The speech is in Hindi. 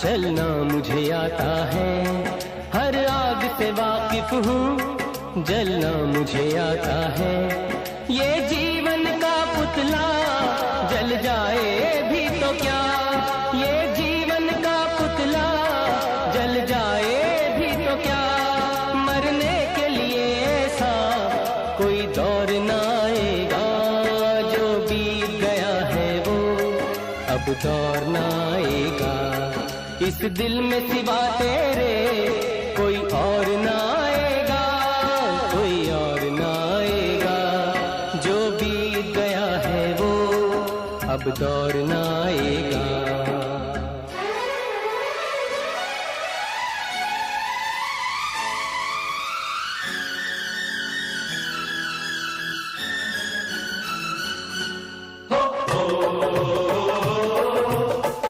चलना मुझे आता है, हर आग से वाकिफ हूँ, जलना मुझे आता है। ये जीवन का पुतला जल जाए भी तो क्या, ये जीवन का पुतला जल जाए भी तो क्या, मरने के लिए ऐसा कोई दौर ना आएगा, जो बीत गया है वो अब दौर ना आएगा। इस दिल में सिवा तेरे कोई और ना